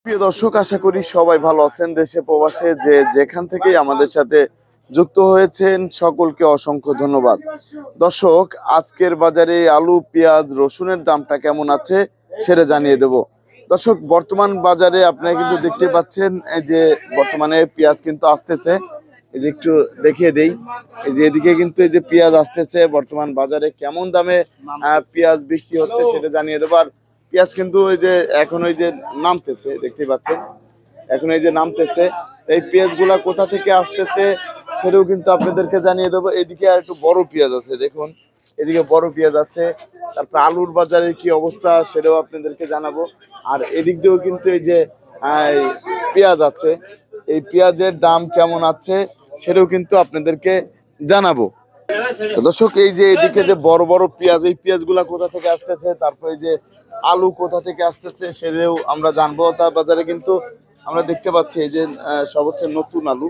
প্রিয় দর্শক, আশা করি সবাই ভালো আছেন। দেশে প্রবাসে যে যেখান থেকেই আমাদের সাথে যুক্ত হয়েছেন সকলকে অসংখ্য ধন্যবাদ। দর্শক, আজকের বাজারে আলু, পেঁয়াজ, রসুনের দামটা কেমন আছে সেটা জানিয়ে দেব। দর্শক, বর্তমান বাজারে আপনারা কিন্তু দেখতে পাচ্ছেন এই যে বর্তমানে পেঁয়াজ কিন্তু আসতেছে। এই যে একটু দেখিয়ে দেই, এই যে এদিকে কিন্তু এই যে পেঁয়াজ আসতেছে। বর্তমান বাজারে কেমন দামে পেঁয়াজ বিক্রি হচ্ছে সেটা জানিয়ে দেবো। আর পেঁয়াজ কিন্তু ওই যে এখন ওই যে নামতেছে, দেখতে পাচ্ছেন এখন এই যে নামতেছে। এই পেঁয়াজ গুলা কোথা থেকে আসতেছে সেটাও কিন্তু আপনাদেরকে জানিয়ে দেবো। এদিকে আর একটু বড় পেঁয়াজ আছে, দেখুন এদিকে বড় পেঁয়াজ আছে। তারপর আলুর বাজারের কি অবস্থা সেটাও আপনাদেরকে জানাবো। আর এদিক দিয়েও কিন্তু এই যে পেঁয়াজ আছে, এই পেঁয়াজের দাম কেমন আছে সেটাও কিন্তু আপনাদেরকে জানাবো। দর্শক, এই যে এদিকে যে বড় বড় পেঁয়াজ, এই পেঁয়াজ গুলা কোথা থেকে আসতেছে, তারপরে যে আলু কোথা থেকে আসতেছে সেটাও আমরা জানবো। তার বাজারে কিন্তু আমরা দেখতে পাচ্ছি এই যে সব হচ্ছে নতুন আলু।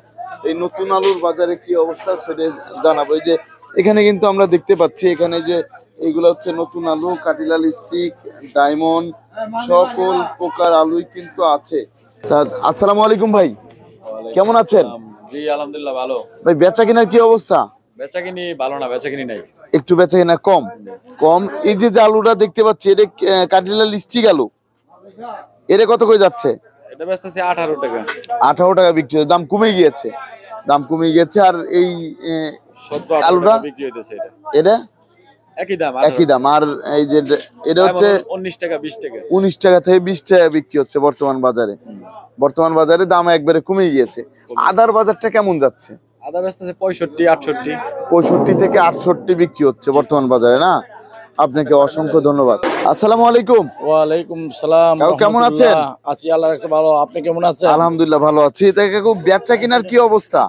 এই নতুন আলুর বাজারে কি অবস্থা সেটা জানাবো। এই যে এখানে কিন্তু আমরা দেখতে পাচ্ছি এখানে যে এইগুলো হচ্ছে নতুন আলু, কাটিলাল স্টিক, ডায়মন্ড, সকল প্রকার আলুই কিন্তু আছে। তা আসসালামু আলাইকুম ভাই, কেমন আছেন? জি আলহামদুলিল্লাহ ভালো। ভাই বেচা কেনার কি অবস্থা? বেচাকিনি ভালো না, বেচাকিনি নাই, একটু বেচা কেনা কম কম। এই যে আলুটা দেখতে পাচ্ছি এটা কাটিলাল স্টিক আলু, এটা কত করে যাচ্ছে? এটা বেচতেছি 18 টাকা। 18 টাকা বিক্রি হচ্ছে, দাম কমে গিয়েছে, দাম কমে গিয়েছে। আর এই 17-18 আলুটা টাকা বিক্রি হইতেছে। এটা একই দাম, একই দাম। আর এই যে এটা হচ্ছে 19 টাকা 20 টাকা, 19 টাকা থেকে 20 টাকা বিক্রি হচ্ছে বর্তমান বাজারে। বর্তমান বাজারে দাম একবারে কমে গিয়েছে। আদার বাজারটা কেমন যাচ্ছে? আদা বেচতেছে 65-68। 65 থেকে 68 বিক্রি হচ্ছে বর্তমান বাজারে না? আপনাকে অসংখ্য ধন্যবাদ। আসসালামু আলাইকুম। ওয়ালাইকুম সালাম। কেমন আছেন? আছি, আল্লাহ রাখছে ভালো। আপনি কেমন আছেন? আলহামদুলিল্লাহ ভালো আছি। তাই কাকু, বেচা কিনার কি অবস্থা?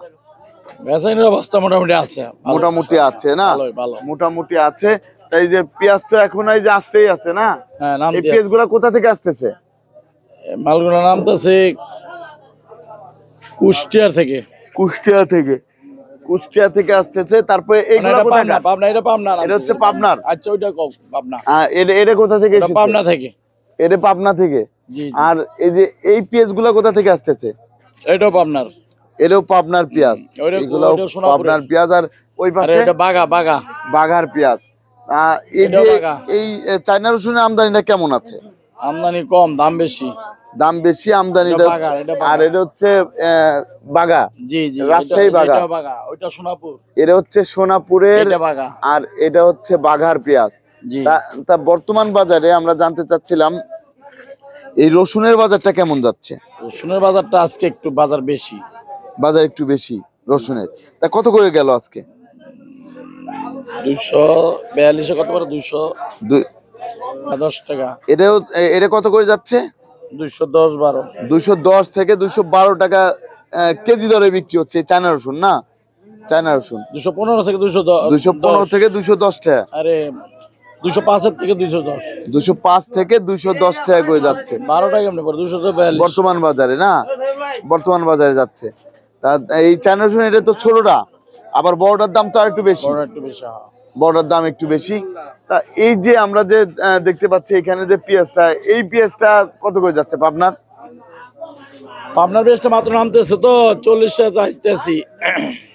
বেচাকেনার অবস্থা মোটামুটি আছে, মোটামুটি আছে না? ভালোই ভালো। মোটামুটি আছে। তাই যে পেঁয়াজ তো এখন এই যে আসতেই আছে না? হ্যাঁ, নাম এই পেঁয়াজ গুলা কোথা থেকে আসতেছে? মালগুলা নামতেছে কুষ্টিয়ার থেকে। কুষ্টিয়া থেকে, কুষ্টিয়া থেকে আসতেছে। তারপরে এইগুলা এটা পাবনা, কোথাকার? পাবনা, এটা পাবনা, এটা হচ্ছে পাবনার। আচ্ছা ওইটা কম, পাবনা। এটা কোথা থেকে এটা এসেছে? পাবনা থেকে। এটা পাবনা থেকে। জি জি। আর এই যে এই পেঁয়াজ গুলা কোথা থেকে আসতেছে? এটাও পাবনার। এটাও পাবনার পেঁয়াজ, এগুলো ওইটা সোনাপুরের। পাবনার পেঁয়াজ। আর ওই আর পাশে এটা বাগা বাগা। বাঘার পেঁয়াজ। এই এটাও যে বাঘা। এই চায়না রসুনের আমদানিটা কেমন আছে? আমদানি কম, দাম বেশি। দাম বেশি, আমদানিটা এটা বাঘা, এটা বাঘা। আর এটা হচ্ছে বাঘা, জি জি। রাজশাহী বাঘা। এটা বাগা, ওইটা সোনাপুর। এটা হচ্ছে সোনাপুরের, এটা বাঘা। আর এটা হচ্ছে বাঘার পেঁয়াজ। জি। তা বর্তমান বাজারে আমরা জানতে চাচ্ছিলাম এই রসুনের বাজারটা কেমন যাচ্ছে? রসুনের বাজারটা আজকে একটু বাজার বেশি। বাজার একটু বেশি রসুনের। তা কত করে গেল আজকে? 242 কত করে? 210 টাকা। এটা কত করে যাচ্ছে? 210-12। 210 থেকে 212 টাকা কেজি দরে বিক্রি হচ্ছে এই চায়না রসুন না? চায়না রসুন 215 থেকে 210। 215 থেকে 210 টাকা। আরে 205 থেকে 210। 205 থেকে 210 টাকা করে যাচ্ছে 12 টাকা কেমনে পড়ে? 242 বর্তমান বাজারে না? বর্তমান বাজারে যাচ্ছে। তা এই চায়না রসুন এটা তো ছোটটা, আবার বড়টার দাম তো আর একটু বেশি। বড় একটু বেশি। বড়টার দাম একটু বেশি। তা এই যে আমরা যে দেখতে পাচ্ছি এখানে যে পেঁয়াজটা, এই পেঁয়াজটা কত করে যাচ্ছে পাবনার? পাবনার বেশটা মাত্র নামতেছে তো 40 টাকা চাইতেছি।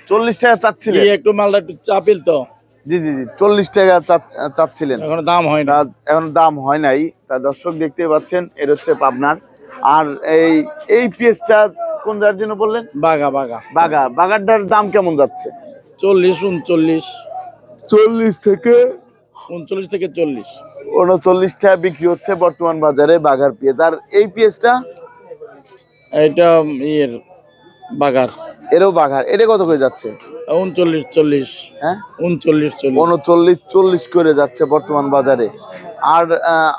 40 টাকা চাচ্ছিলেন? একটু মালটা একটু চাপিল তো। জি জি জি, 40 টাকা চাচ্ছিলেন, এখন দাম হয় না। এখন দাম হয় নাই। তা দর্শক দেখতে পাচ্ছেন এটা হচ্ছে পাবনার। আর এই পেঁয়াজটা কোন জায়গার জন্য বললেন? বাগা বাগা। বাগারটার দাম কেমন যাচ্ছে? 40 39। 40 থেকে 39 থেকে 40। 39 টাকা বিক্রি হচ্ছে বর্তমান বাজারে বাগার পেঁয়াজ। আর এই পেঁয়াজটা? এটা ইয়ের বাগার। এরও বাগার। এটা কত করে যাচ্ছে? 39 40। হ্যাঁ, 39 40। 39 40 করে যাচ্ছে বর্তমান বাজারে। আর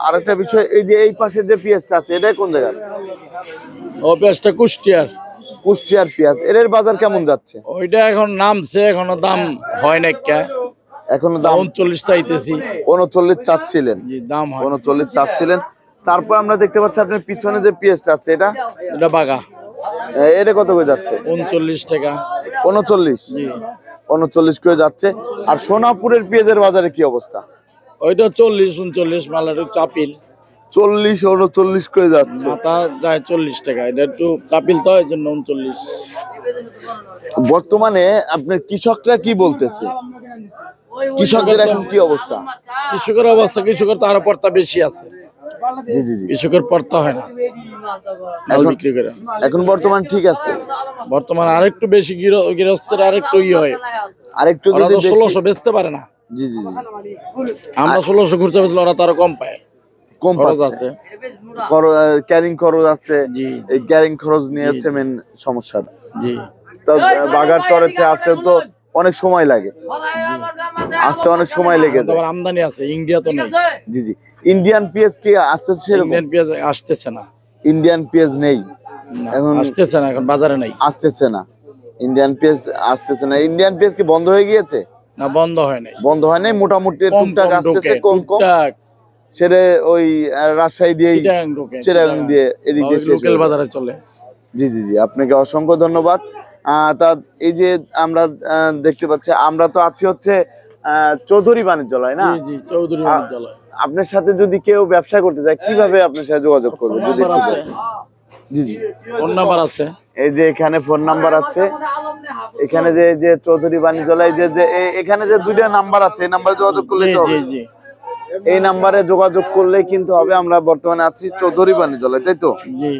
আরেকটা বিষয়, এই যে এই পাশে যে পেঁয়াজটা আছে এটা কোন জায়গার? ও পেঁয়াজটা কুষ্টিয়ার। কুষ্টিয়ার পেঁয়াজ, এর বাজার কেমন যাচ্ছে? ওইটা এখন নামছে, এখনো দাম হয় না। এখনো দাম 39 চাইতেছি। 39 চাচ্ছিলেন? জি, দাম হয়। 39 চাচ্ছিলেন। তারপর আমরা দেখতে পাচ্ছি আপনার পিছনে যে পেঁয়াজটা আছে এটা বাগা। এটা কত করে যাচ্ছে? 39 টাকা। 39? জি। 39 করে যাচ্ছে। আর সোনাপুরের পেঁয়াজের বাজারে কি অবস্থা? ওইটা 40 39 মালের চাপিল। 40 39 করে যাচ্ছে। মাথা যায় 40 টাকা, এটা একটু চাপিল তো এই জন্য 39। বর্তমানে আপনার কৃষকরা কি বলতেছে? কৃষকদের এখন কি অবস্থা? কৃষকের অবস্থা, কৃষকের তো আরো পর্তা বেশি আছে। জি জি জি। কৃষকের পর্তা হয় না মাল এখন- বিক্রি করে। এখন বর্তমান ঠিক আছে। বর্তমান আরেকটু বেশি গৃহস্থের আরেকটু হয়, আরেকটু ওরা যদি তো বেশি 1600 বেচতে পারে না। জি জি জি আমরা 1600 খুচরা বেচলে ওরা তো আরো কম পায়। কম খরচ পাচ্ছে। আছে। ক্যারিং খরচ আছে। জি এই ক্যারিং খরচ নিয়ে জি, হচ্ছে জি। মেন সমস্যাটা। জি তো বাগার চরেতে আসতে তো অনেক সময় লাগে, আসতে অনেক সময় লেগে যায়। আবার আমদানি আছে, ইন্ডিয়া তো নেই। জি জি। ইন্ডিয়ান পেঁয়াজ কি আসছে সেরকম? ইন্ডিয়ান পেঁয়াজ আসতেছে না। ইন্ডিয়ান পেঁয়াজ নেই না, এখন, আসতেছে না, এখন বাজারে নাই। আসতেছে না। ইন্ডিয়ান পেঁয়াজ আসতেছে না। ইন্ডিয়ান পেঁয়াজ কি বন্ধ হয়ে গিয়েছে? না, বন্ধ হয় নাই। বন্ধ হয় নাই, মোটামুটি কম টুকটাক কম আসতেছে, ঢোকে, কম কম। টুকটাক সেরে ওই রাজশাহী দিয়েই, চিটাগাং ঢোকে, চিটাগাং দিয়ে এদিক দিয়ে শেষ লোকাল হয়ে যায়। বাজারে চলে। জি জি জি, আপনাকে অসংখ্য ধন্যবাদ। তা এই যে আমরা দেখতে পাচ্ছি, আমরা তো আছি হচ্ছে চৌধুরী বাণিজ্যালয় না? জি জি, চৌধুরী বাণিজ্যালয়। আপনার সাথে যদি কেউ ব্যবসা করতে চায় কিভাবে আপনার সাথে যোগাযোগ করবে ফোন যদি নাম্বার একটু আছে, বলেন? জি জি। ফোন নাম্বার আছে। এই যে এখানে ফোন নাম্বার আছে, এখানে যে যে চৌধুরী বাণিজ্যালয় যে যে এখানে যে দুইটা নাম্বার আছে, এই নাম্বারে যোগাযোগ করলে জি তো জি হবে। জি এই নাম্বারে যোগাযোগ করলে কিন্তু হবে। আমরা বর্তমানে আছি চৌধুরী বাণিজ্যালয়, তাই তো? জি।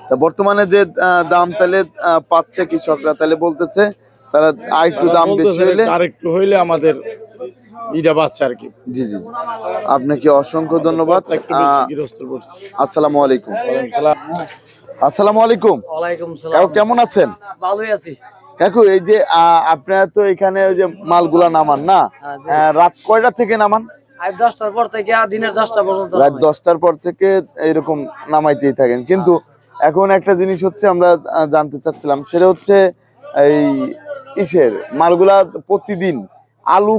তা বর্তমানে যে দাম তাহলে পাচ্ছে কৃষকরা, তাহলে বলতেছে তারা আরেকটু দাম বেশি হইলে। আরেকটু হইলে আমাদের ইটা বাচ্চা আর কি। জি জি জি, আপনাকে অসংখ্য ধন্যবাদ। একটু বেশি গৃহস্থ পড়ছে। আসসালামু আলাইকুম। সালাম। আসসালামু আলাইকুম। ওয়ালাইকুম সালাম। কাকু কেমন আছেন? ভালোই আছি। কাকু এই যে আপনারা তো এখানে ওই যে মালগুলা নামান না, হ্যাঁ, জি। রাত কয়টা থেকে নামান? আজ 10টার পর থেকে আর দিনের 10টা পর্যন্ত রাত নামাই। 10টার পর থেকে এরকম নামাইতেই থাকেন। কিন্তু এখন একটা জিনিস হচ্ছে আমরা জানতে চাচ্ছিলাম, সেটা হচ্ছে এই ইসের মালগুলা প্রতিদিন আলু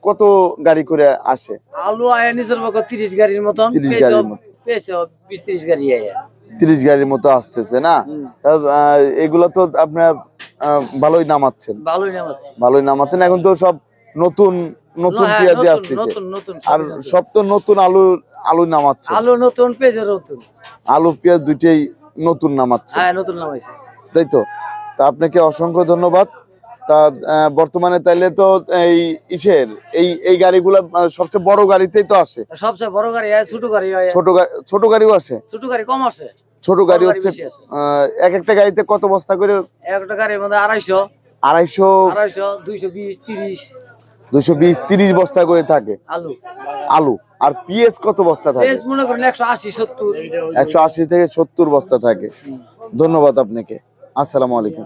কত গাড়ি করে আসে? আলু আয়া নিচের পক্ষ 30 গাড়ির মতন, 30 গাড়ির মতো। পেয়েছে 20-30 গাড়ি আয়া। 30 গাড়ির মতো আসতেছে না? তা, এগুলো তো আপনার ভালোই নামাচ্ছেন, ভালোই নামাচ্ছি। ভালোই নামাচ্ছেন। এখন তো সব নতুন নতুন হ্যাঁ, পেঁয়াজি নতুন, আসতেছে, নতুন, নতুন, আর সবই নতুন। সব তো নতুন আলু নামাচ্ছে। আলু নতুন, পেঁয়াজও নতুন। আলু পেঁয়াজ দুইটাই নতুন নামাচ্ছে, হ্যাঁ, নতুন নামাইছে। তাই তো? তা আপনাকে অসংখ্য ধন্যবাদ। তা বর্তমানে তাইলে তো এই ইসের এই গাড়িগুলো সবচেয়ে বড় গাড়িতেই তো আসে, সবচেয়ে বড় গাড়ি আয়, ছোট গাড়ি আয়। ছোট গাড়িও আসে? ছোট গাড়ি কম আসে। ছোট গাড়ি বড় গাড়ি হচ্ছে বেশি আসে। এক একটা গাড়িতে কত বস্তা করে? একটা গাড়ির মধ্যে 250, 250, 220, 30 220, 30 বস্তা করে থাকে আলু। আলু। আর পেঁয়াজ কত বস্তা থাকে? পেঁয়াজ মনে করেন 180, 70। 180 থেকে 70 বস্তা থাকে। ধন্যবাদ আপনাকে। আসসালামু আলাইকুম।